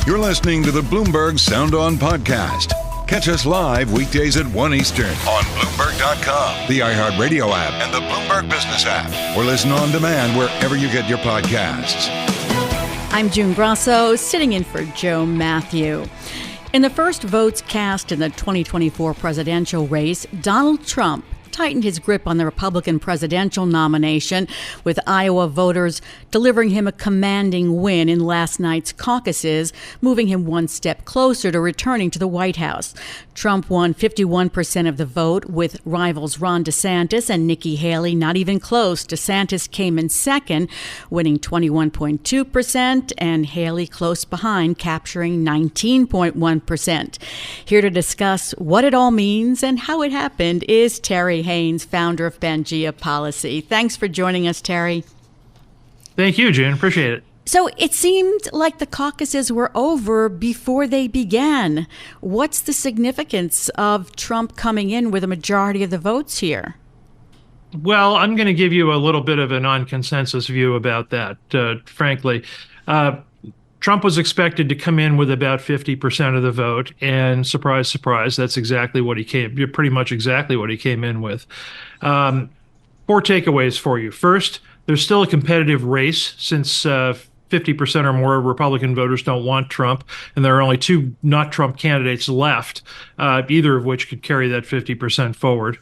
You're listening to the Bloomberg Sound On podcast. Catch us live weekdays at 1 Eastern on Bloomberg.com, the iHeartRadio app, and the Bloomberg Business app. Or listen on demand wherever you get your podcasts. I'm June Grasso, sitting in for Joe Mathieu. In the first votes cast in the 2024 presidential race, Donald Trump tightened his grip on the Republican presidential nomination, with Iowa voters delivering him a commanding win in last night's caucuses, moving him one step closer to returning to the White House. Trump won 51% of the vote, with rivals Ron DeSantis and Nikki Haley not even close. DeSantis came in second, winning 21.2%, and Haley close behind, capturing 19.1%. Here to discuss what it all means and how it happened is Terry Haines, founder of Pangea Policy. Thanks for joining us, Terry. Thank you, June. Appreciate it. So it seemed like the caucuses were over before they began. What's the significance of Trump coming in with a majority of the votes here? Well, I'm going to give you a little bit of a non-consensus view about that, frankly. Trump was expected to come in with about 50% of the vote, and surprise, surprise, that's pretty much exactly what he came in with. 4 takeaways for you. First, there's still a competitive race since 50% or more Republican voters don't want Trump, and there are only 2 not Trump candidates left, either of which could carry that 50% forward.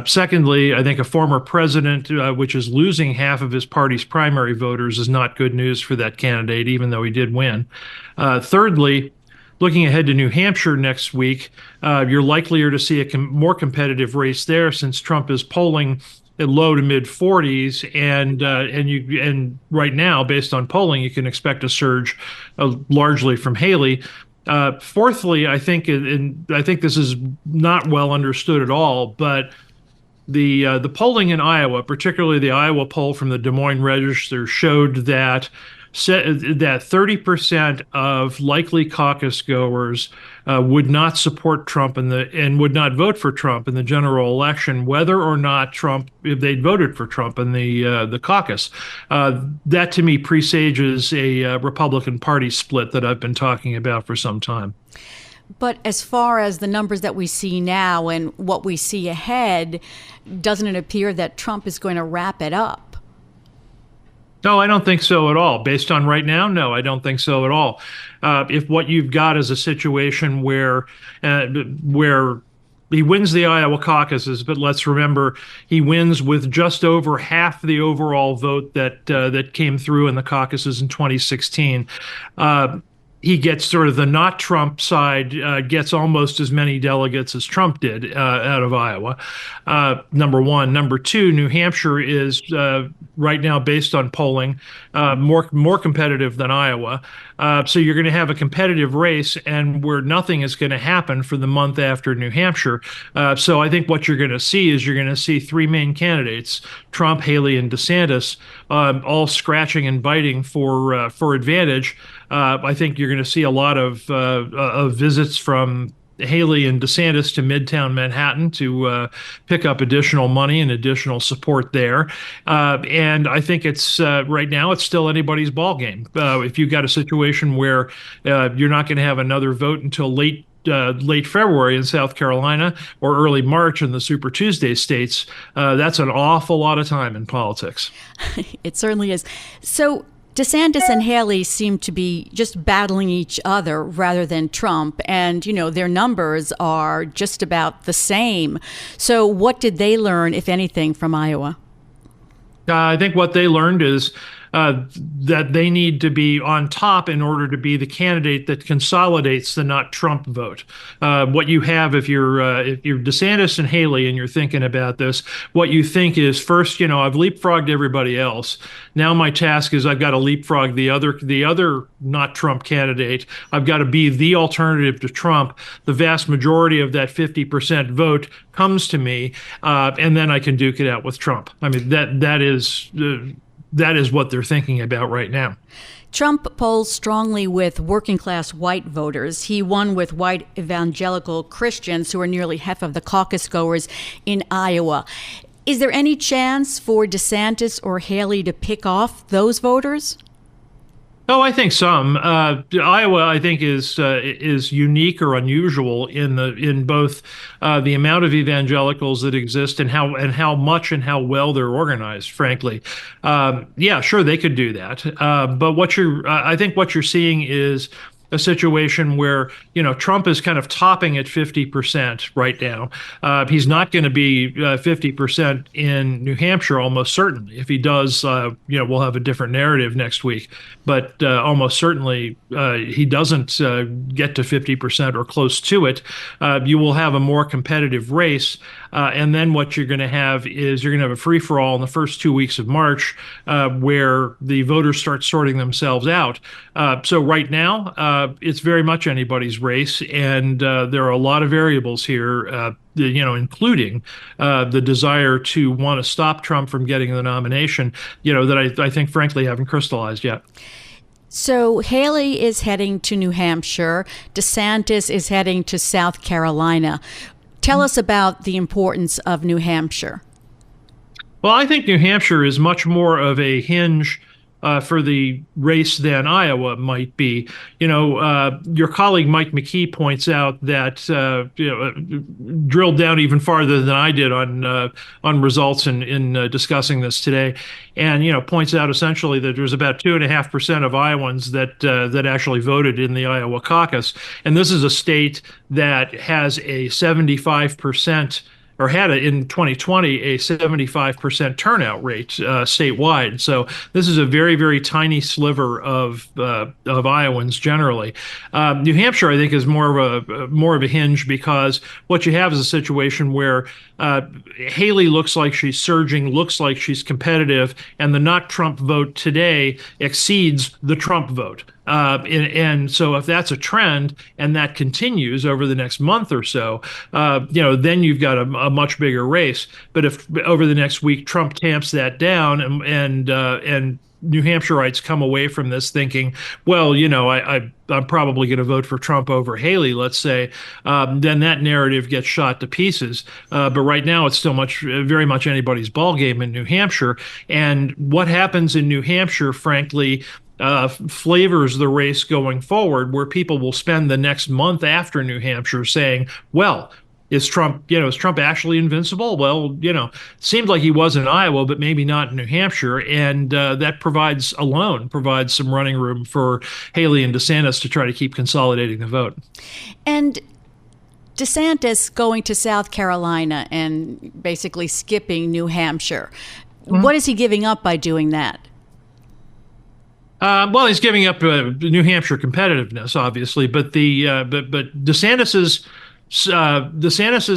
Secondly, I think a former president, which is losing half of his party's primary voters, is not good news for that candidate, even though he did win. Thirdly, looking ahead to New Hampshire next week, you're likelier to see a more competitive race there, since Trump is polling at low to mid 40s, and right now, based on polling, you can expect a surge largely from Haley. Fourthly, I think this is not well understood at all, but the polling in Iowa, particularly the Iowa poll from the Des Moines Register, showed that 30% of likely caucus goers would not support Trump and would not vote for Trump in the general election, whether or not if they'd voted for Trump in the caucus. That to me presages a Republican Party split that I've been talking about for some time. But as far as the numbers that we see now and what we see ahead, doesn't it appear that Trump is going to wrap it up? No, I don't think so at all. Based on right now, no, I don't think so at all. If what you've got is a situation where he wins the Iowa caucuses, but let's remember he wins with just over half the overall vote that came through in the caucuses in 2016. He gets sort of the not Trump side, gets almost as many delegates as Trump did out of Iowa. Number one. Number two, New Hampshire is right now, based on polling, more competitive than Iowa. So you're going to have a competitive race, and where nothing is going to happen for the month after New Hampshire. So I think what you're going to see 3 main candidates, Trump, Haley, and DeSantis, all scratching and biting for advantage. I think you're going to see a lot of visits from Haley and DeSantis to Midtown Manhattan to pick up additional money and additional support there. And I think it's right now it's still anybody's ball game. If you've got a situation where you're not going to have another vote until late February in South Carolina or early March in the Super Tuesday states, that's an awful lot of time in politics. It certainly is. So DeSantis and Haley seem to be just battling each other rather than Trump. And, their numbers are just about the same. So what did they learn, if anything, from Iowa? I think what they learned is that they need to be on top in order to be the candidate that consolidates the not Trump vote. What you have if you're DeSantis and Haley and you're thinking about this, what you think is first, I've leapfrogged everybody else. Now my task is I've got to leapfrog the other not Trump candidate. I've got to be the alternative to Trump. The vast majority of that 50% vote comes to me, and then I can duke it out with Trump. I mean, that is what they're thinking about right now. Trump polls strongly with working-class white voters. He won with white evangelical Christians, who are nearly half of the caucus goers in Iowa. Is there any chance for DeSantis or Haley to pick off those voters? Oh, I think some. Iowa, I think, is unique or unusual in both the amount of evangelicals that exist and how much and how well they're organized. Frankly, yeah, sure, they could do that. But I think what you're seeing is a situation where, Trump is kind of topping at 50% right now. He's not going to be 50% in New Hampshire, almost certainly. If he does, we'll have a different narrative next week. But almost certainly, he doesn't get to 50% or close to it. You will have a more competitive race. And then what you're going to have is you're going to have a free-for-all in the first 2 weeks of March, where the voters start sorting themselves out. So right now, it's very much anybody's race, and there are a lot of variables here, including the desire to want to stop Trump from getting the nomination, that I think, frankly, haven't crystallized yet. So Haley is heading to New Hampshire. DeSantis is heading to South Carolina. Tell us about the importance of New Hampshire. Well, I think New Hampshire is much more of a hinge for the race than Iowa might be. Your colleague Mike McKee points out that drilled down even farther than I did on results in discussing this today, and points out essentially that there's about 2.5% of Iowans that actually voted in the Iowa Caucus, and this is a state that has a 75%. Or had in 2020 a 75% turnout rate statewide. So this is a very, very tiny sliver of Iowans generally. New Hampshire, I think, is more of a hinge, because what you have is a situation where Haley looks like she's surging, looks like she's competitive, and the not Trump vote today exceeds the Trump vote. And so if that's a trend and that continues over the next month or so, then you've got a much bigger race. But if over the next week Trump tamps that down and New Hampshireites come away from this thinking, well, I'm probably going to vote for Trump over Haley, let's say, then that narrative gets shot to pieces. But right now, it's still very much anybody's ballgame in New Hampshire. And what happens in New Hampshire, frankly, flavors the race going forward, where people will spend the next month after New Hampshire saying, well, is Trump actually invincible? Well, seemed like he was in Iowa, but maybe not in New Hampshire. And that provides some running room for Haley and DeSantis to try to keep consolidating the vote. And DeSantis going to South Carolina and basically skipping New Hampshire. Mm-hmm. What is he giving up by doing that? Well, he's giving up New Hampshire competitiveness, obviously, but DeSantis's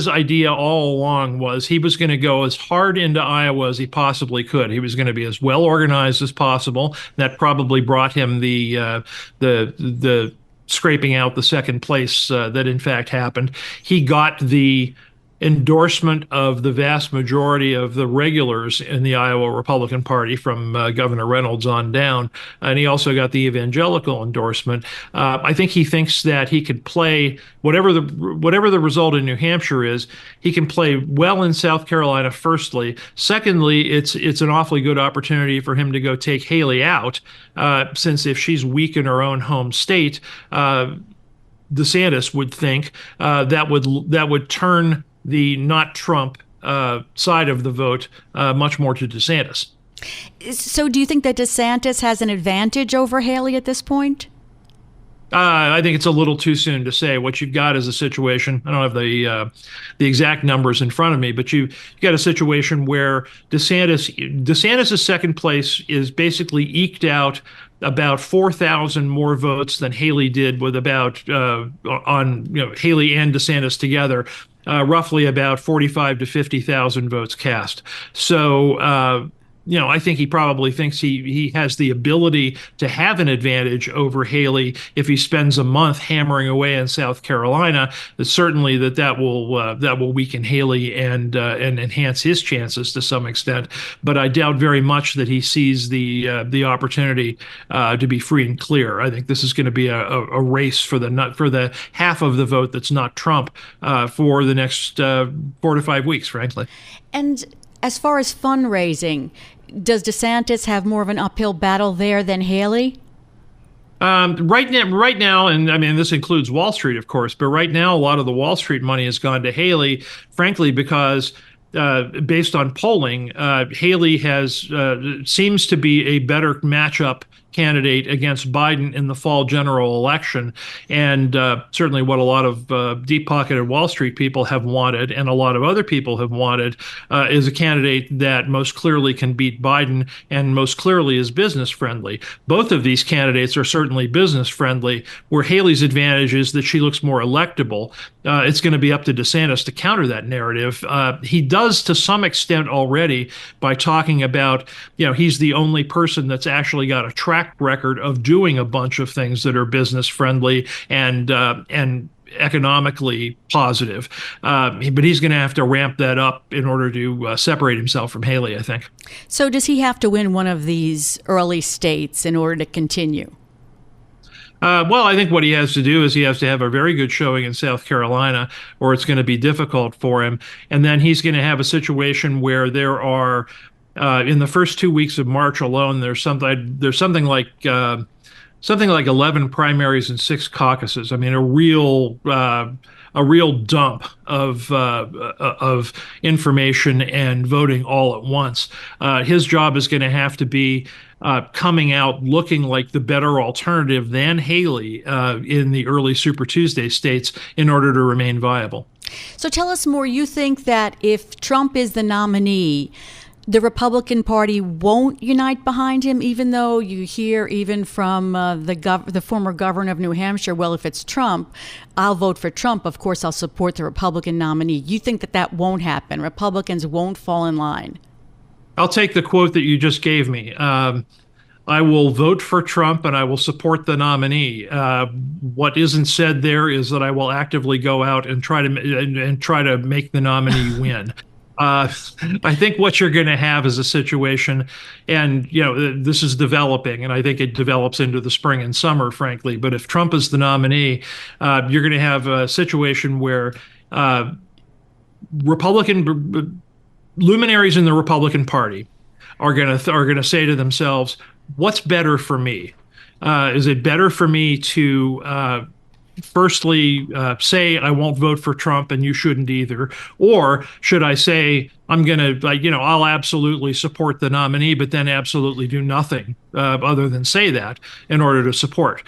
idea all along was he was going to go as hard into Iowa as he possibly could. He was going to be as well organized as possible. That probably brought him the scraping out the second place that in fact happened. He got the endorsement of the vast majority of the regulars in the Iowa Republican Party, from Governor Reynolds on down, and he also got the evangelical endorsement. I think he thinks that he could play whatever the result in New Hampshire is. He can play well in South Carolina. Firstly, secondly, it's an awfully good opportunity for him to go take Haley out, since if she's weak in her own home state, DeSantis would think that would turn the not Trump side of the vote much more to DeSantis. So do you think that DeSantis has an advantage over Haley at this point? I think it's a little too soon to say. What you've got is a situation, I don't have the exact numbers in front of me, but you got a situation where DeSantis' second place is basically eked out about 4,000 more votes than Haley did, with about Haley and DeSantis together. Roughly about 45 to 50,000 votes cast. So, I think he probably thinks he has the ability to have an advantage over Haley if he spends a month hammering away in South Carolina. Certainly that will weaken Haley and enhance his chances to some extent. But I doubt very much that he sees the opportunity to be free and clear. I think this is going to be a race for the half of the vote that's not Trump for the next 4 to 5 weeks, frankly. And as far as fundraising, does DeSantis have more of an uphill battle there than Haley? Right now, and I mean, this includes Wall Street, of course, but right now, a lot of the Wall Street money has gone to Haley, frankly, because based on polling, Haley seems to be a better matchup candidate against Biden in the fall general election, and certainly what a lot of deep-pocketed Wall Street people have wanted, and a lot of other people have wanted, is a candidate that most clearly can beat Biden and most clearly is business-friendly. Both of these candidates are certainly business-friendly, where Haley's advantage is that she looks more electable. It's going to be up to DeSantis to counter that narrative. He does to some extent already by talking about, he's the only person that's actually got a track record of doing a bunch of things that are business friendly and economically positive. But he's going to have to ramp that up in order to separate himself from Haley, I think. So does he have to win one of these early states in order to continue? Well, I think what he has to do is he has to have a very good showing in South Carolina, or it's going to be difficult for him. And then he's going to have a situation where there are, in the first 2 weeks of March alone, there's something like 11 primaries and 6 caucuses. I mean, a real dump of information and voting all at once. His job is going to have to be coming out looking like the better alternative than Haley in the early Super Tuesday states in order to remain viable. So tell us more. You think that if Trump is the nominee, the Republican Party won't unite behind him, even though you hear even from the former governor of New Hampshire, well, if it's Trump, I'll vote for Trump. Of course, I'll support the Republican nominee. You think that won't happen? Republicans won't fall in line? I'll take the quote that you just gave me. I will vote for Trump and I will support the nominee. What isn't said there is that I will actively go out and try to make the nominee win. I think what you're going to have is a situation, and this is developing, and I think it develops into the spring and summer, frankly. But if Trump is the nominee, you're going to have a situation where Republican luminaries in the Republican Party are going to say to themselves, "What's better for me? Is it better for me to firstly say I won't vote for Trump and you shouldn't either, or should I say I'm going to I'll absolutely support the nominee, but then absolutely do nothing other than say that in order to support?"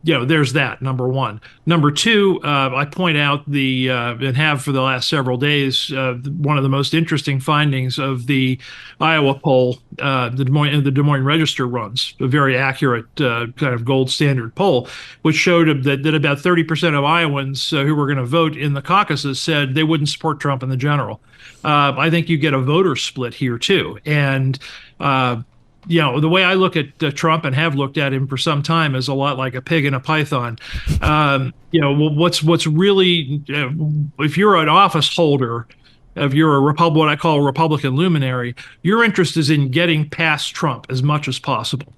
There's that, number one. Number two, I point out and have for the last several days, one of the most interesting findings of the Iowa poll, the Des Moines Register runs, a very accurate kind of gold standard poll, which showed that about 30% of Iowans who were going to vote in the caucuses said they wouldn't support Trump in the general. I think you get a voter split here too. And the way I look at Trump and have looked at him for some time is a lot like a pig in a python. What's really, if you're an office holder, if you're what I call a Republican luminary, your interest is in getting past Trump as much as possible.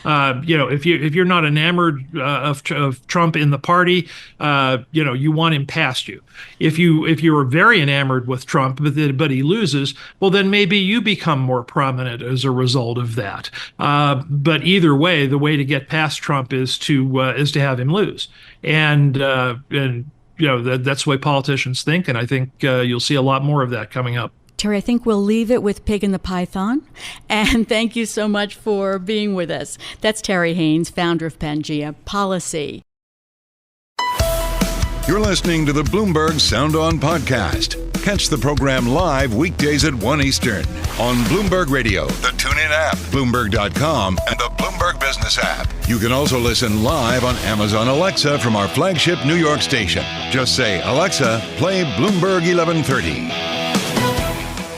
If you're not enamored of Trump in the party, you want him past you. If you're very enamored with Trump, but he loses, well, then maybe you become more prominent as a result of that. But either way, the way to get past Trump is to have him lose, and that's the way politicians think, and I think you'll see a lot more of that coming up. Terry, I think we'll leave it with Pig and the Python. And thank you so much for being with us. That's Terry Haines, founder of Pangea Policy. You're listening to the Bloomberg Sound On podcast. Catch the program live weekdays at 1 Eastern on Bloomberg Radio, the TuneIn app, Bloomberg.com, and the Bloomberg Business app. You can also listen live on Amazon Alexa from our flagship New York station. Just say, "Alexa, play Bloomberg 1130.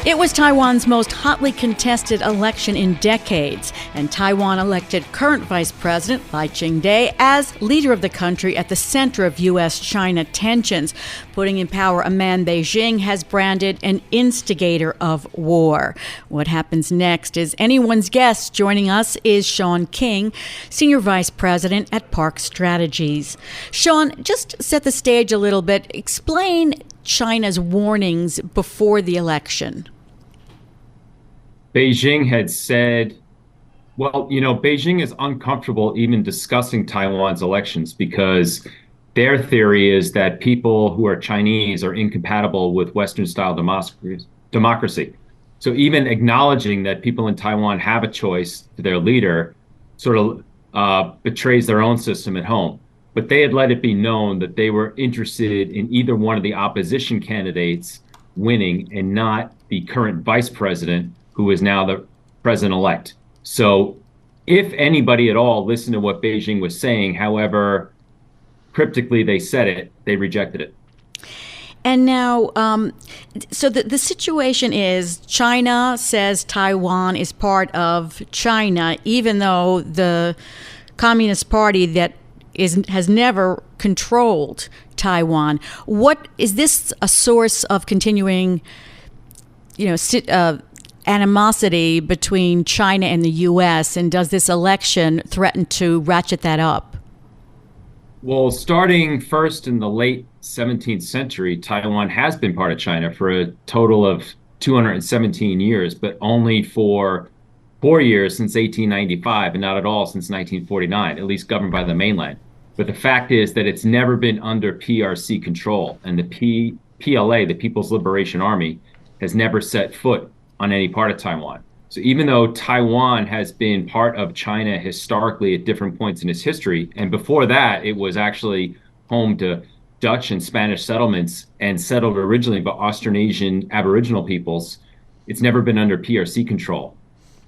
It was Taiwan's most hotly contested election in decades, and Taiwan elected current Vice President Lai Ching-te as leader of the country at the center of U.S.-China tensions, putting in power a man Beijing has branded an instigator of war. What happens next is anyone's guess. Joining us is Sean King, Senior Vice President at Park Strategies. Sean, just set the stage a little bit. Explain China's warnings before the election. Beijing had said Well, Beijing is uncomfortable even discussing Taiwan's elections because their theory is that people who are Chinese are incompatible with Western-style democracy. So even acknowledging that people in Taiwan have a choice to their leader sort of betrays their own system at home. But they had let it be known that they were interested in either one of the opposition candidates winning and not the current vice president, who is now the president-elect. So if anybody at all listened to what Beijing was saying, however cryptically they said it, they rejected it. And now, so the situation is China says Taiwan is part of China, even though the Communist Party that has never controlled Taiwan. What is this a source of continuing, animosity between China and the U.S., and does this election threaten to ratchet that up? Well, starting first in the late 17th century, Taiwan has been part of China for a total of 217 years, but only for 4 years since 1895 and not at all since 1949, at least governed by the mainland. But the fact is that it's never been under PRC control, and the PLA, the People's Liberation Army, has never set foot on any part of Taiwan. So even though Taiwan has been part of China historically at different points in its history, and before that, it was actually home to Dutch and Spanish settlements and settled originally by Austronesian Aboriginal peoples, it's never been under PRC control.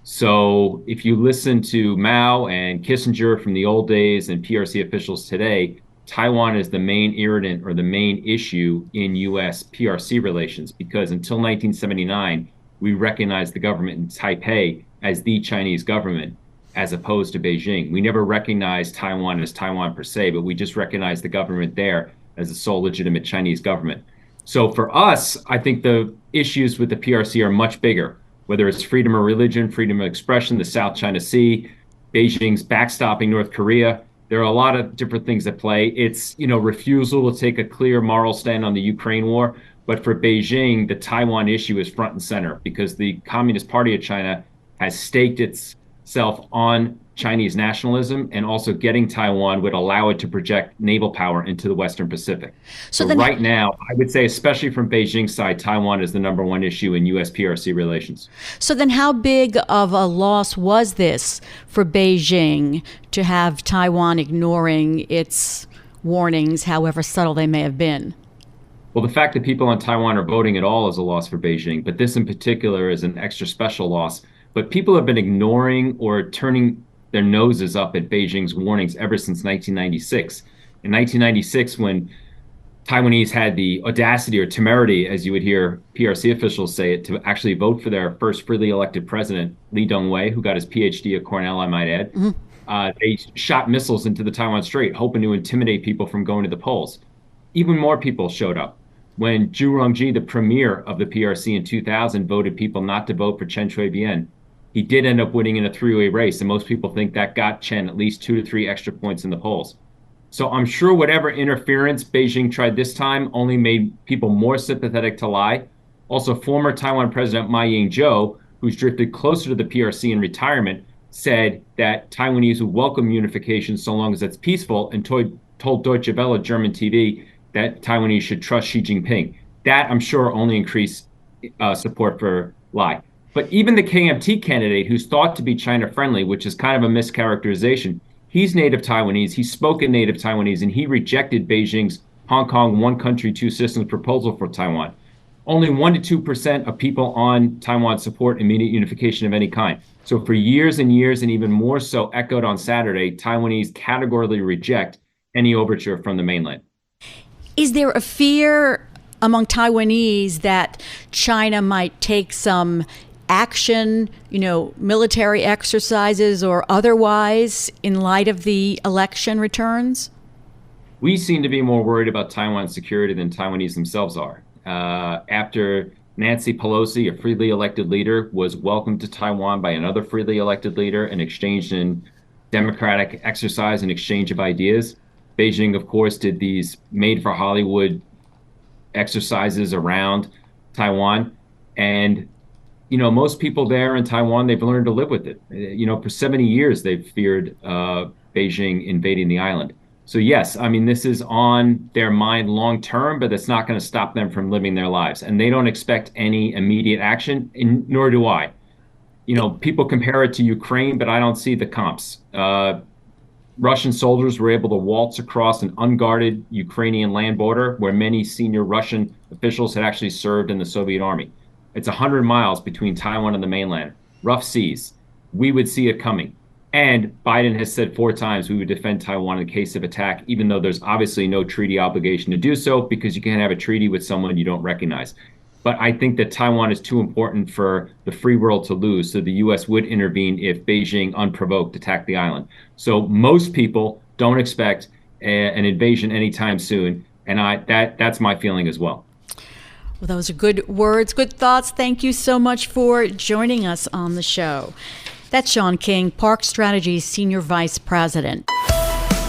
So if you listen to Mao and Kissinger from the old days and PRC officials today, Taiwan is the main irritant or the main issue in U.S. PRC relations, because until 1979, we recognized the government in Taipei as the Chinese government, as opposed to Beijing. We never recognized Taiwan as Taiwan per se, but we just recognized the government there as the sole legitimate Chinese government. So for us, I think the issues with the PRC are much bigger, whether it's freedom of religion, freedom of expression, the South China Sea, Beijing's backstopping North Korea. There are a lot of different things at play. It's, refusal to take a clear moral stand on the Ukraine war. But for Beijing, the Taiwan issue is front and center because the Communist Party of China has staked itself on Chinese nationalism, and also getting Taiwan would allow it to project naval power into the Western Pacific. So right now, I would say, especially from Beijing's side, Taiwan is the number one issue in U.S. PRC relations. So then how big of a loss was this for Beijing to have Taiwan ignoring its warnings, however subtle they may have been? Well, the fact that people on Taiwan are voting at all is a loss for Beijing, but this in particular is an extra special loss. But people have been ignoring or turning their noses up at Beijing's warnings ever since 1996. In 1996, when Taiwanese had the audacity or temerity, as you would hear PRC officials say it, to actually vote for their first freely elected president, Lee Teng-hui, who got his PhD at Cornell, I might add, they shot missiles into the Taiwan Strait, hoping to intimidate people from going to the polls. Even more people showed up. When Zhu Rongji, the premier of the PRC in 2000, voted people not to vote for Chen Shui-bian, he did end up winning in a three-way race, and most people think that got Chen at least 2 to 3 extra points in the polls. So I'm sure whatever interference Beijing tried this time only made people more sympathetic to Lai. Also, former Taiwan President Ma Ying-jeou, who's drifted closer to the PRC in retirement, said that Taiwanese would welcome unification so long as it's peaceful, and told Deutsche Welle, German TV, that Taiwanese should trust Xi Jinping. That, I'm sure, only increased support for Lai. But even the KMT candidate, who's thought to be China-friendly, which is kind of a mischaracterization, he's native Taiwanese, he's spoken native Taiwanese, and he rejected Beijing's Hong Kong one country, two systems proposal for Taiwan. Only 1% to 2% of people on Taiwan support immediate unification of any kind. So for years and years, and even more so echoed on Saturday, Taiwanese categorically reject any overture from the mainland. Is there a fear among Taiwanese that China might take some action, military exercises or otherwise, in light of the election returns? We seem to be more worried about Taiwan's security than Taiwanese themselves are. After Nancy Pelosi, a freely elected leader, was welcomed to Taiwan by another freely elected leader and exchanged in democratic exercise and exchange of ideas, Beijing, of course, did these made-for-Hollywood exercises around Taiwan. And, most people there in Taiwan, they've learned to live with it. For 70 years, they've feared Beijing invading the island. So yes, I mean, this is on their mind long term, but it's not going to stop them from living their lives. And they don't expect any immediate action, nor do I. People compare it to Ukraine, but I don't see the comps. Russian soldiers were able to waltz across an unguarded Ukrainian land border where many senior Russian officials had actually served in the Soviet army. It's 100 miles between Taiwan and the mainland, rough seas. We would see it coming. And Biden has said 4 times we would defend Taiwan in case of attack, even though there's obviously no treaty obligation to do so, because you can't have a treaty with someone you don't recognize. But I think that Taiwan is too important for the free world to lose, so the U.S. would intervene if Beijing unprovoked attacked the island. So most people don't expect an invasion anytime soon, and that's my feeling as well. Well, those are good words, good thoughts. Thank you so much for joining us on the show. That's Sean King, Park Strategies Senior Vice President.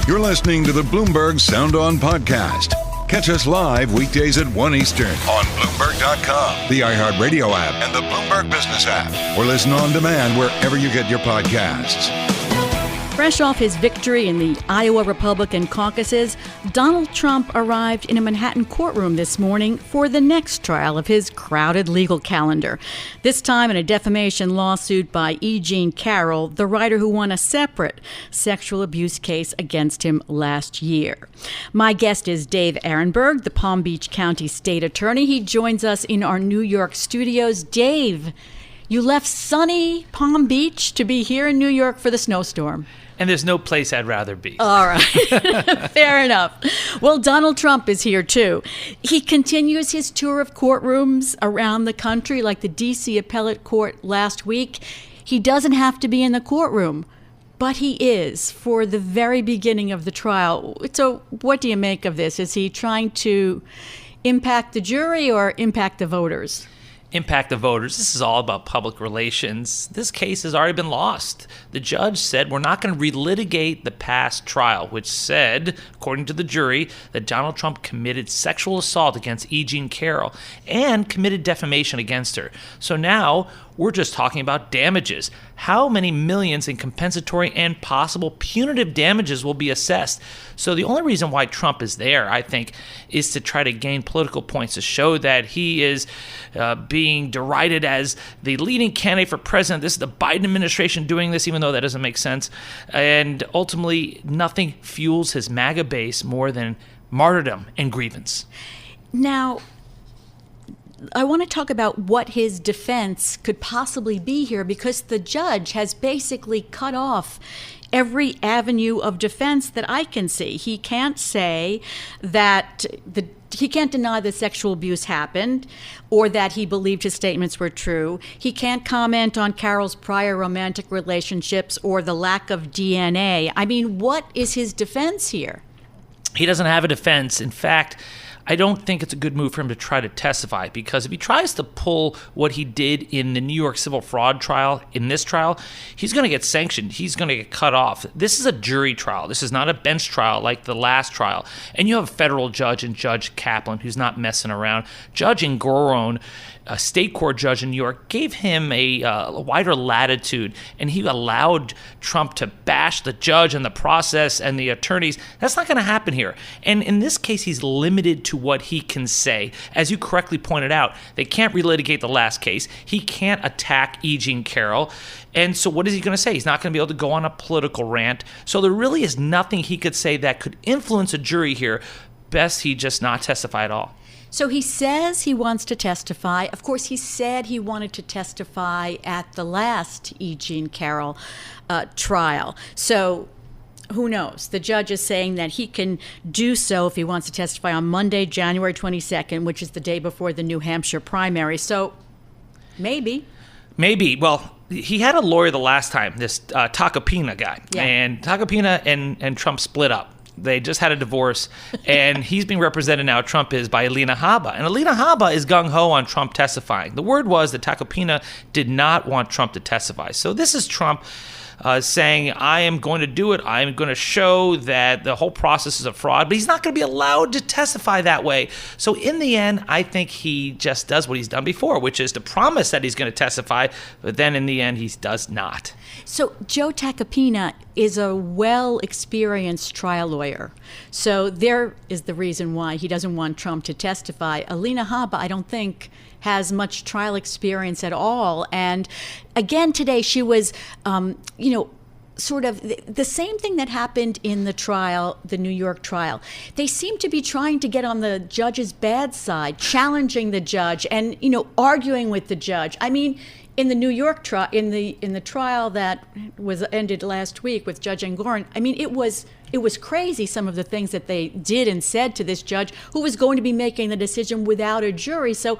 You're listening to the Bloomberg Sound On podcast. Catch us live weekdays at 1 Eastern on Bloomberg.com, the iHeartRadio app, and the Bloomberg Business app. Or listen on demand wherever you get your podcasts. Fresh off his victory in the Iowa Republican caucuses, Donald Trump arrived in a Manhattan courtroom this morning for the next trial of his crowded legal calendar. This time in a defamation lawsuit by E. Jean Carroll, the writer who won a separate sexual abuse case against him last year. My guest is Dave Aronberg, the Palm Beach County State Attorney. He joins us in our New York studios. Dave, you left sunny Palm Beach to be here in New York for the snowstorm. And there's no place I'd rather be. All right. Fair enough. Well, Donald Trump is here, too. He continues his tour of courtrooms around the country, like the D.C. Appellate Court last week. He doesn't have to be in the courtroom, but he is for the very beginning of the trial. So what do you make of this? Is he trying to impact the jury or impact the voters? Impact the voters. This is all about public relations. This case has already been lost. The judge said we're not going to relitigate the past trial, which said, according to the jury, that Donald Trump committed sexual assault against E. Jean Carroll and committed defamation against her. So now we're just talking about damages. How many millions in compensatory and possible punitive damages will be assessed? So the only reason why Trump is there, I think, is to try to gain political points, to show that he is being derided as the leading candidate for president. This is the Biden administration doing this, even though that doesn't make sense. And ultimately, nothing fuels his MAGA base more than martyrdom and grievance. Now, I want to talk about what his defense could possibly be here, because the judge has basically cut off every avenue of defense that I can see. He can't say that he can't deny that sexual abuse happened or that he believed his statements were true. He can't comment on Carroll's prior romantic relationships or the lack of DNA. I mean, what is his defense here? He doesn't have a defense. In fact, I don't think it's a good move for him to try to testify, because if he tries to pull what he did in the New York civil fraud trial, in this trial, he's going to get sanctioned. He's going to get cut off. This is a jury trial. This is not a bench trial like the last trial. And you have a federal judge and Judge Kaplan who's not messing around. Judge Ngorone, a state court judge in New York, gave him a wider latitude, and he allowed Trump to bash the judge and the process and the attorneys. That's not going to happen here. And in this case, he's limited to what he can say. As you correctly pointed out, they can't relitigate the last case. He can't attack E. Jean Carroll. And so what is he going to say? He's not going to be able to go on a political rant. So there really is nothing he could say that could influence a jury here. Best he just not testify at all. So he says he wants to testify. Of course, he said he wanted to testify at the last E. Jean Carroll trial. So who knows? The judge is saying that he can do so if he wants to testify on Monday, January 22nd, which is the day before the New Hampshire primary. So maybe. Maybe. Well, he had a lawyer the last time, this Tacopina guy. Yeah. And Tacopina and Trump split up. They just had a divorce, and he's being represented now, Trump is, by Alina Habba. And Alina Habba is gung-ho on Trump testifying. The word was that Tacopina did not want Trump to testify. So this is Trump saying, I am going to do it. I am going to show that the whole process is a fraud, but he's not going to be allowed to testify that way. So in the end, I think he just does what he's done before, which is to promise that he's going to testify, but then in the end, he does not. So Joe Tacopina is a well-experienced trial lawyer. So there is the reason why he doesn't want Trump to testify. Alina Habba, I don't think, has much trial experience at all. And again, today she was, sort of the same thing that happened in the trial, the New York trial. They seem to be trying to get on the judge's bad side, challenging the judge and, arguing with the judge. I mean, in the New York trial, in the trial that was ended last week with Judge Engoron, I mean, it was crazy, some of the things that they did and said to this judge who was going to be making the decision without a jury. So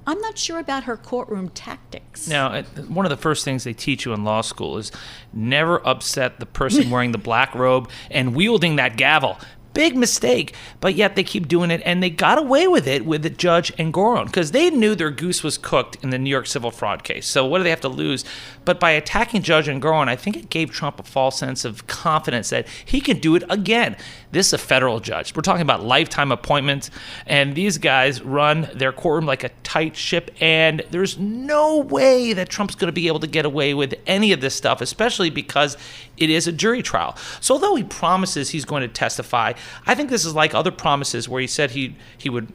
I'm not sure about her courtroom tactics. Now, one of the first things they teach you in law school is never upset the person wearing the black robe and wielding that gavel. Big mistake, but yet they keep doing it, and they got away with it with the Judge Engoron because they knew their goose was cooked in the New York civil fraud case. So what do they have to lose? But by attacking Judge Engoron, I think it gave Trump a false sense of confidence that he can do it again. This is a federal judge. We're talking about lifetime appointments, and these guys run their courtroom like a tight ship, and there's no way that Trump's going to be able to get away with any of this stuff, especially because it is a jury trial. So although he promises he's going to testify, I think this is like other promises where he said he would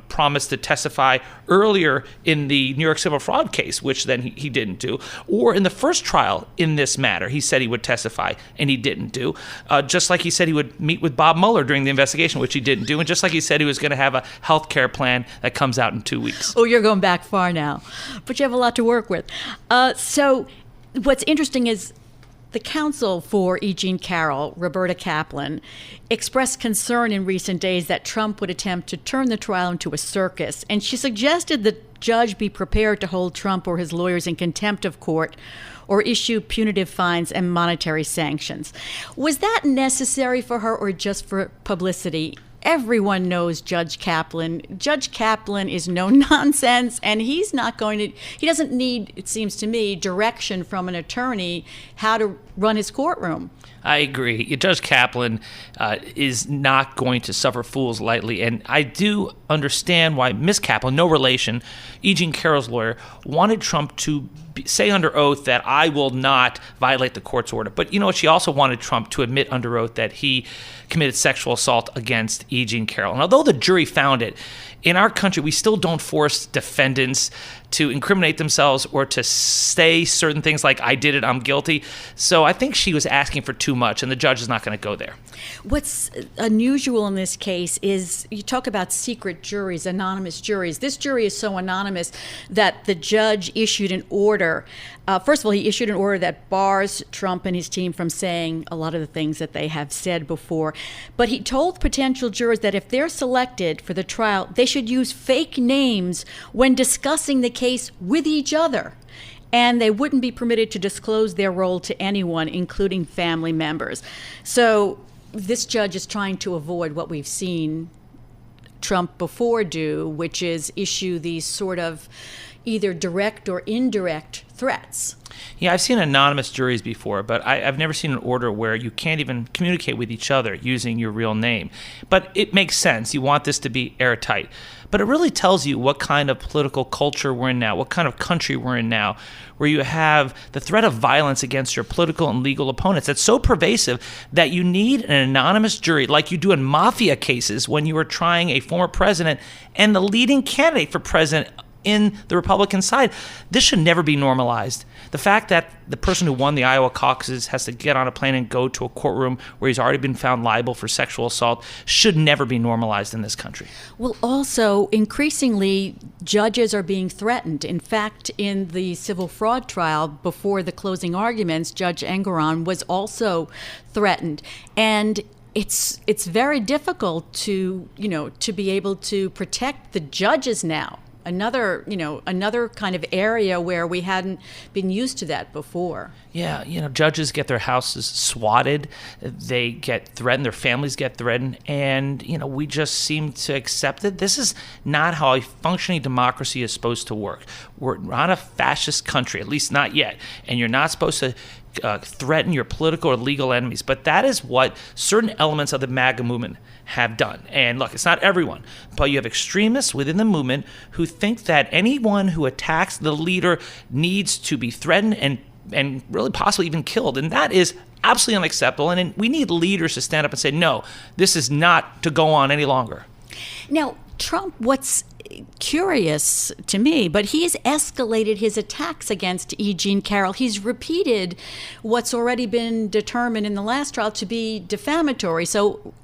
promise to testify earlier in the New York civil fraud case, which then he didn't do. Or in the first trial in this matter, he said he would testify, and he didn't do. Just like he said he would meet with Bob Mueller during the investigation, which he didn't do. And just like he said he was going to have a health care plan that comes out in 2 weeks. Oh, you're going back far now. But you have a lot to work with. So what's interesting is the counsel for E. Jean Carroll, Roberta Kaplan, expressed concern in recent days that Trump would attempt to turn the trial into a circus. And she suggested the judge be prepared to hold Trump or his lawyers in contempt of court or issue punitive fines and monetary sanctions. Was that necessary for her or just for publicity? Everyone knows Judge Kaplan. Judge Kaplan is no nonsense, and he doesn't need, it seems to me, direction from an attorney how to run his courtroom. I agree. Judge Kaplan is not going to suffer fools lightly, and I do understand why Miss Kaplan, no relation, E. Jean Carroll's lawyer, wanted Trump to say under oath that I will not violate the court's order. But you know what? She also wanted Trump to admit under oath that he committed sexual assault against E. Jean Carroll. And although the jury found it, in our country, we still don't force defendants to incriminate themselves or to say certain things like, I did it, I'm guilty. So I think she was asking for too much, and the judge is not going to go there. What's unusual in this case is you talk about secret juries, anonymous juries. This jury is so anonymous that the judge issued an order. First of all, he issued an order that bars Trump and his team from saying a lot of the things that they have said before. But he told potential jurors that if they're selected for the trial, they should use fake names when discussing the case with each other. And they wouldn't be permitted to disclose their role to anyone, including family members. So this judge is trying to avoid what we've seen Trump before do, which is issue these sort of either direct or indirect threats. Yeah, I've seen anonymous juries before, but I've never seen an order where you can't even communicate with each other using your real name. But it makes sense. You want this to be airtight. But it really tells you what kind of political culture we're in now, what kind of country we're in now, where you have the threat of violence against your political and legal opponents that's so pervasive that you need an anonymous jury like you do in mafia cases when you are trying a former president and the leading candidate for president in the Republican side. This should never be normalized. The fact that the person who won the Iowa caucuses has to get on a plane and go to a courtroom where he's already been found liable for sexual assault should never be normalized in this country. Well, also, increasingly, judges are being threatened. In fact, in the civil fraud trial, before the closing arguments, Judge Engoron was also threatened. And it's very difficult to be able to protect the judges now. Another kind of area where we hadn't been used to that before. Yeah, judges get their houses swatted, they get threatened, their families get threatened, and, we just seem to accept it. This is not how a functioning democracy is supposed to work. We're not a fascist country, at least not yet, and you're not supposed to threaten your political or legal enemies. But that is what certain elements of the MAGA movement have done. And look, it's not everyone, but you have extremists within the movement who think that anyone who attacks the leader needs to be threatened and really possibly even killed. And that is absolutely unacceptable. And we need leaders to stand up and say, no, this is not to go on any longer. Now, Trump, what's curious to me, but he's escalated his attacks against E. Jean Carroll. He's repeated what's already been determined in the last trial to be defamatory. So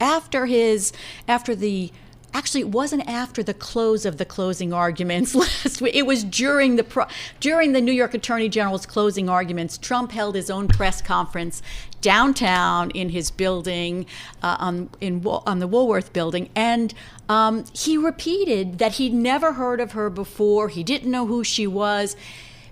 actually, it wasn't after the close of the closing arguments last week. It was during the New York Attorney General's closing arguments. Trump held his own press conference downtown in his building, on the Woolworth building, and he repeated that he'd never heard of her before. He didn't know who she was.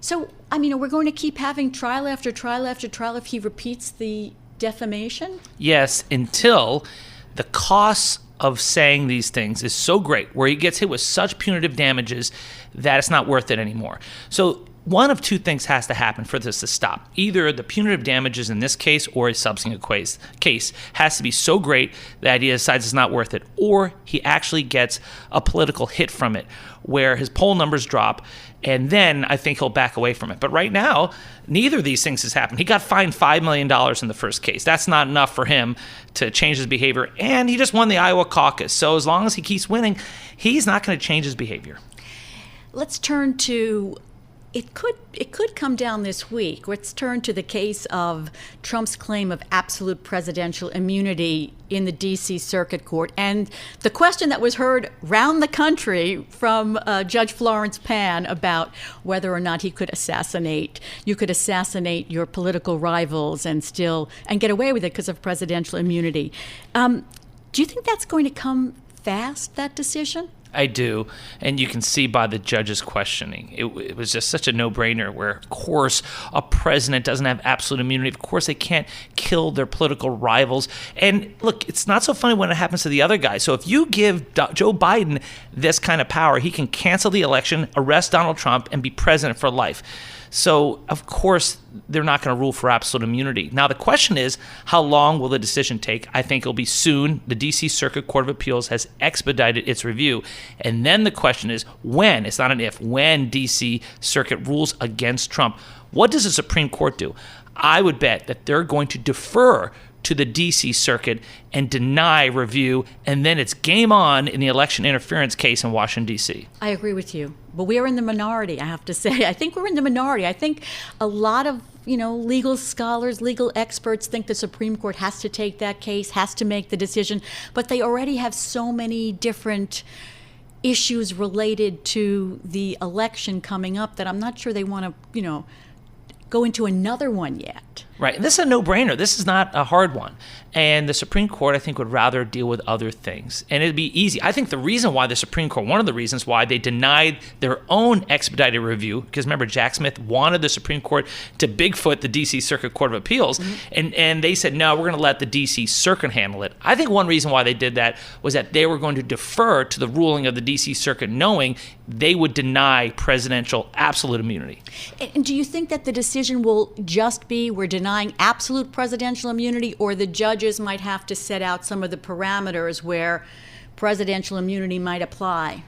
So, I mean, we're going to keep having trial after trial after trial if he repeats the defamation? Yes, until the costs of saying these things is so great, where he gets hit with such punitive damages that it's not worth it anymore. So one of two things has to happen for this to stop. Either the punitive damages in this case or a subsequent case has to be so great that he decides it's not worth it, or he actually gets a political hit from it where his poll numbers drop, and then I think he'll back away from it. But right now, neither of these things has happened. He got fined $5 million in the first case. That's not enough for him to change his behavior, and he just won the Iowa Caucus. So as long as he keeps winning, he's not going to change his behavior. Let's turn to It could come down this week. Let's turn to the case of Trump's claim of absolute presidential immunity in the D.C. Circuit Court. And the question that was heard round the country from Judge Florence Pan about whether or not you could assassinate your political rivals and get away with it because of presidential immunity. Do you think that's going to come fast, that decision? I do, and you can see by the judge's questioning. It was just such a no-brainer where, of course, a president doesn't have absolute immunity. Of course, they can't kill their political rivals. And look, it's not so funny when it happens to the other guy. So if you give Joe Biden this kind of power, he can cancel the election, arrest Donald Trump, and be president for life. So, of course, they're not going to rule for absolute immunity. Now, the question is, how long will the decision take? I think it'll be soon. The D.C. Circuit Court of Appeals has expedited its review. And then the question is when, it's not an if, when D.C. Circuit rules against Trump, what does the Supreme Court do? I would bet that they're going to defer to the D.C. Circuit and deny review, and then it's game on in the election interference case in Washington, D.C. I agree with you, but we are in the minority, I have to say. I think we're in the minority. I think a lot of legal scholars, legal experts think the Supreme Court has to take that case, has to make the decision, but they already have so many different issues related to the election coming up that I'm not sure they want to, go into another one yet. Right. And this is a no-brainer. This is not a hard one. And the Supreme Court, I think, would rather deal with other things. And it'd be easy. I think the reason why the Supreme Court, one of the reasons why they denied their own expedited review, because remember, Jack Smith wanted the Supreme Court to Bigfoot the D.C. Circuit Court of Appeals, and they said, no, we're going to let the D.C. Circuit handle it. I think one reason why they did that was that they were going to defer to the ruling of the D.C. Circuit, knowing they would deny presidential absolute immunity. And do you think that the decision will just be we're denying absolute presidential immunity, or the judges might have to set out some of the parameters where presidential immunity might apply?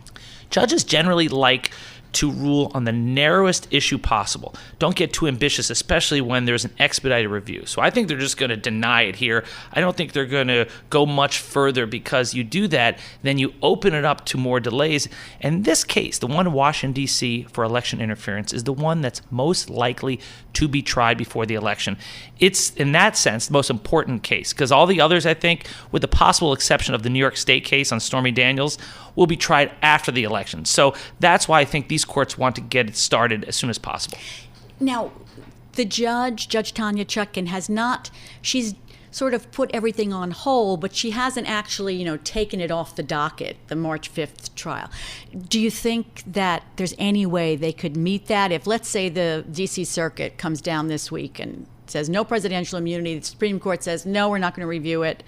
Judges generally like to rule on the narrowest issue possible. Don't get too ambitious, especially when there's an expedited review. So I think they're just going to deny it here. I don't think they're going to go much further, because you do that, then you open it up to more delays. And this case, the one in Washington, D.C. for election interference, is the one that's most likely to be tried before the election. It's, in that sense, the most important case, because all the others, I think, with the possible exception of the New York State case on Stormy Daniels, will be tried after the election. So that's why I think these courts want to get it started as soon as possible. Now, the Judge Tanya Chutkan, she's sort of put everything on hold, but she hasn't actually, taken it off the docket, the March 5th trial. Do you think that there's any way they could meet that? If, let's say, the D.C. Circuit comes down this week and says no presidential immunity, the Supreme Court says, no, we're not going to review it.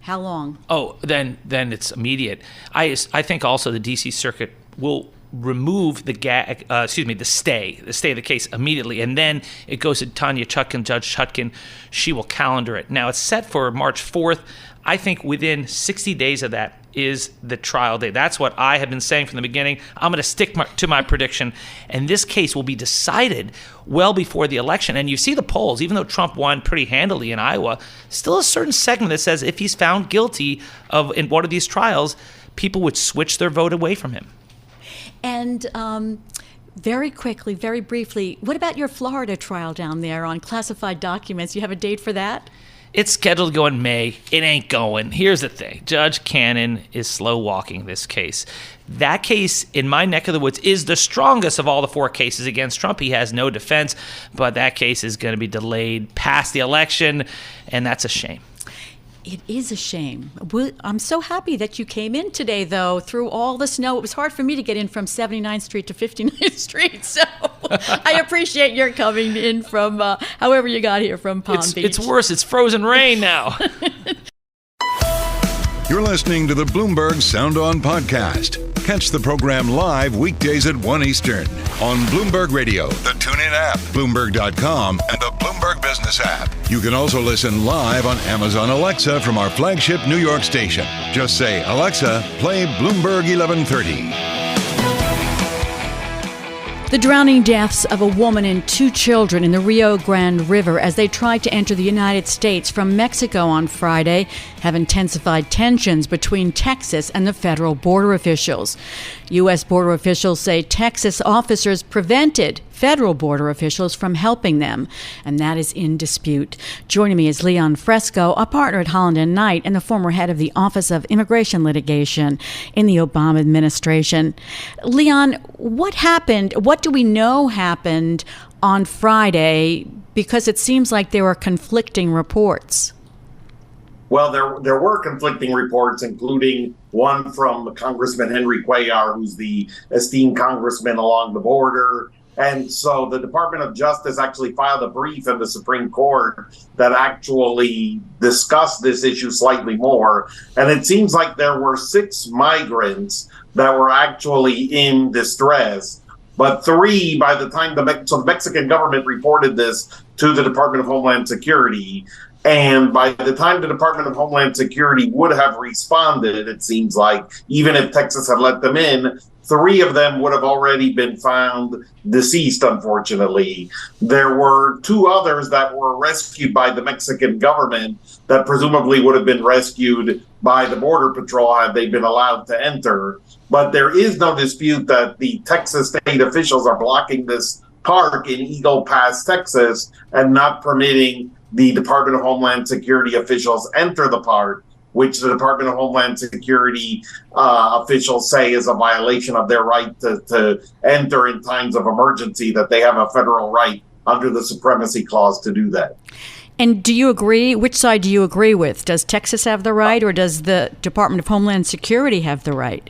How long? Oh, then it's immediate. I think also the D.C. Circuit will remove the stay of the case immediately, and then it goes to Tanya Chutkan, Judge Chutkan. She will calendar it. Now it's set for March 4th. I think within 60 days of that is the trial day. That's what I have been saying from the beginning. I'm going to stick to my prediction, and this case will be decided well before the election. And you see the polls, even though Trump won pretty handily in Iowa, still a certain segment that says if he's found guilty in one of these trials, people would switch their vote away from him. And very quickly, very briefly, what about your Florida trial down there on classified documents? You have a date for that? It's scheduled to go in May. It ain't going. Here's the thing. Judge Cannon is slow walking this case. That case in my neck of the woods is the strongest of all the 4 cases against Trump. He has no defense, but that case is going to be delayed past the election, and that's a shame. It is a shame. I'm so happy that you came in today, though, through all the snow. It was hard for me to get in from 79th Street to 59th Street, so I appreciate your coming in from however you got here from Palm Beach. It's worse. It's frozen rain now. You're listening to the Bloomberg Sound On podcast. Catch the program live weekdays at 1 Eastern on Bloomberg Radio, the TuneIn app, Bloomberg.com, and the Bloomberg Business app. You can also listen live on Amazon Alexa from our flagship New York station. Just say, Alexa, play Bloomberg 1130. The drowning deaths of a woman and 2 children in the Rio Grande River as they tried to enter the United States from Mexico on Friday have intensified tensions between Texas and the federal border officials. U.S. border officials say Texas officers prevented federal border officials from helping them, and that is in dispute. Joining me is Leon Fresco, a partner at Holland & Knight and the former head of the Office of Immigration Litigation in the Obama administration. Leon, what happened? What do we know happened on Friday? Because it seems like there were conflicting reports. Well, there were conflicting reports, including one from Congressman Henry Cuellar, who's the esteemed congressman along the border. And so the Department of Justice actually filed a brief in the Supreme Court that actually discussed this issue slightly more. And it seems like there were 6 migrants that were actually in distress. But 3, by the time the Mexican government reported this to the Department of Homeland Security, and by the time the Department of Homeland Security would have responded, it seems like, even if Texas had let them in, 3 of them would have already been found deceased, unfortunately. There were 2 others that were rescued by the Mexican government that presumably would have been rescued by the Border Patrol had they been allowed to enter. But there is no dispute that the Texas state officials are blocking this park in Eagle Pass, Texas, and not permitting the Department of Homeland Security officials enter the park, which the Department of Homeland Security officials say is a violation of their right to enter in times of emergency, that they have a federal right under the Supremacy Clause to do that. And do you agree? Which side do you agree with? Does Texas have the right, or does the Department of Homeland Security have the right?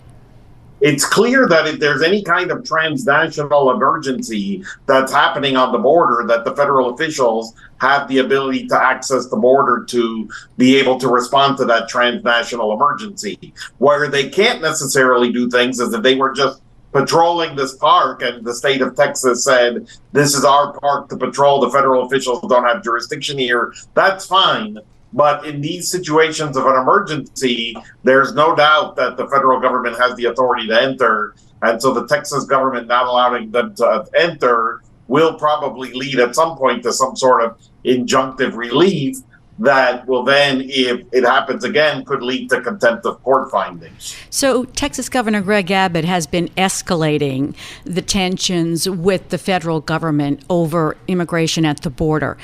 It's clear that if there's any kind of transnational emergency that's happening on the border, that the federal officials have the ability to access the border to be able to respond to that transnational emergency. Where they can't necessarily do things is if they were just patrolling this park and the state of Texas said, this is our park to patrol, the federal officials don't have jurisdiction here, that's fine. But in these situations of an emergency, there's no doubt that the federal government has the authority to enter. And so the Texas government not allowing them to enter will probably lead at some point to some sort of injunctive relief that will then, if it happens again, could lead to contempt of court findings. So Texas Governor Greg Abbott has been escalating the tensions with the federal government over immigration at the border.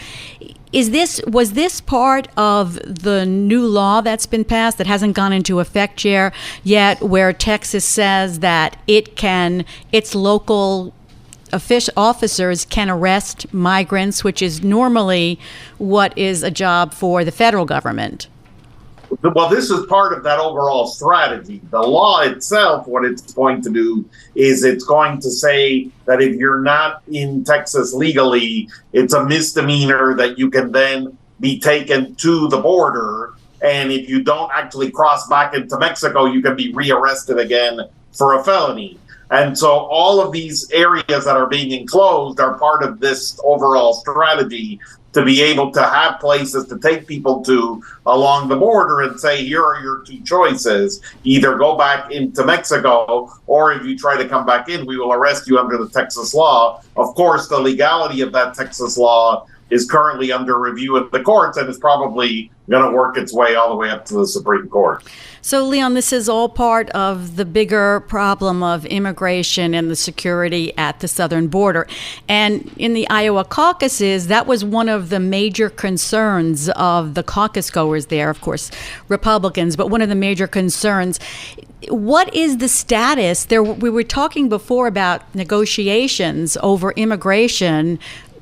Was this part of the new law that's been passed that hasn't gone into effect yet, where Texas says that its local officers can arrest migrants, which is normally what is a job for the federal government? Well, this is part of that overall strategy. The law itself, what it's going to do is it's going to say that if you're not in Texas legally, it's a misdemeanor that you can then be taken to the border. And if you don't actually cross back into Mexico, you can be rearrested again for a felony. And so all of these areas that are being enclosed are part of this overall strategy to be able to have places to take people to along the border and say, here are your two choices. Either go back into Mexico, or if you try to come back in, we will arrest you under the Texas law. Of course, the legality of that Texas law is currently under review at the courts and is probably going to work its way all the way up to the Supreme Court. So, Leon, this is all part of the bigger problem of immigration and the security at the southern border. And in the Iowa caucuses, that was one of the major concerns of the caucus goers there, of course, Republicans, but one of the major concerns. What is the status there? We were talking before about negotiations over immigration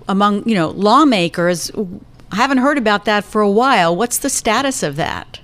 among, lawmakers. I haven't heard about that for a while. What's the status of that?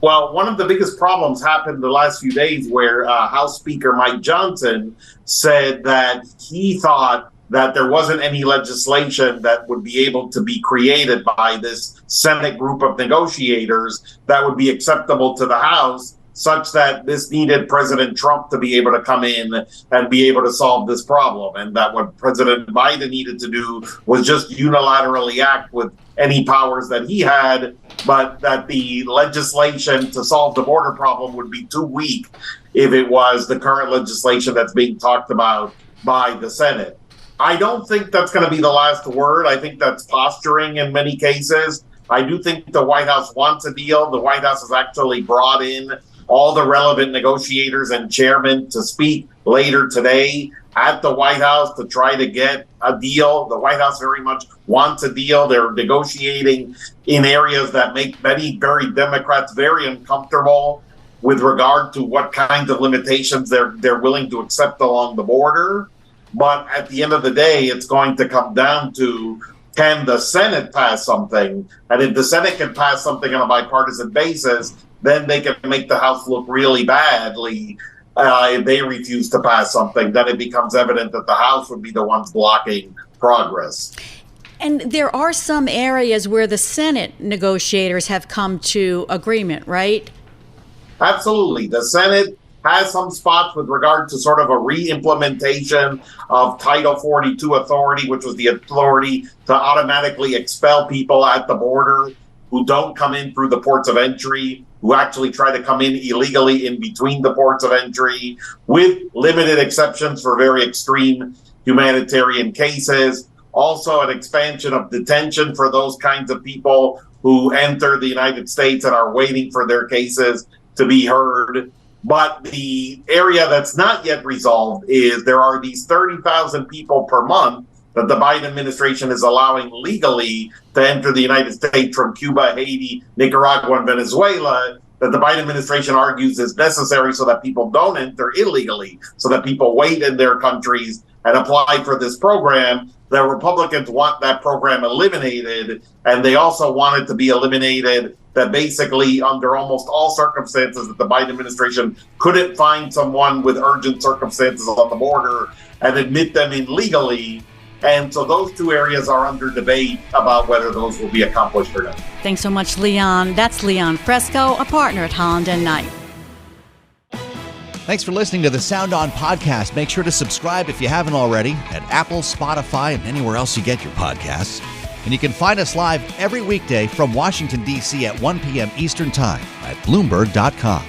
Well, one of the biggest problems happened the last few days where House Speaker Mike Johnson said that he thought that there wasn't any legislation that would be able to be created by this Senate group of negotiators that would be acceptable to the House, such that this needed President Trump to be able to come in and be able to solve this problem. And that what President Biden needed to do was just unilaterally act with any powers that he had, but that the legislation to solve the border problem would be too weak if it was the current legislation that's being talked about by the Senate. I don't think that's going to be the last word. I think that's posturing in many cases. I do think the White House wants a deal. The White House has actually brought in all the relevant negotiators and chairmen to speak later today at the White House to try to get a deal. The White House very much wants a deal. They're negotiating in areas that make many very Democrats very uncomfortable with regard to what kinds of limitations they're willing to accept along the border. But at the end of the day, it's going to come down to, can the Senate pass something? And if the Senate can pass something on a bipartisan basis, then they can make the House look really badly. If they refuse to pass something, then it becomes evident that the House would be the ones blocking progress. And there are some areas where the Senate negotiators have come to agreement, right? Absolutely. The Senate has some spots with regard to sort of a re-implementation of Title 42 authority, which was the authority to automatically expel people at the border who don't come in through the ports of entry, who actually try to come in illegally in between the ports of entry, with limited exceptions for very extreme humanitarian cases. Also, an expansion of detention for those kinds of people who enter the United States and are waiting for their cases to be heard. But the area that's not yet resolved is there are these 30,000 people per month that the Biden administration is allowing legally to enter the United States from Cuba, Haiti, Nicaragua, and Venezuela, that the Biden administration argues is necessary so that people don't enter illegally, so that people wait in their countries and apply for this program. The Republicans want that program eliminated, and they also want it to be eliminated that basically under almost all circumstances that the Biden administration couldn't find someone with urgent circumstances on the border and admit them in legally. And so those two areas are under debate about whether those will be accomplished or not. Thanks so much, Leon. That's Leon Fresco, a partner at Holland & Knight. Thanks for listening to the Sound On podcast. Make sure to subscribe if you haven't already at Apple, Spotify, and anywhere else you get your podcasts. And you can find us live every weekday from Washington, D.C. at 1 p.m. Eastern Time at Bloomberg.com.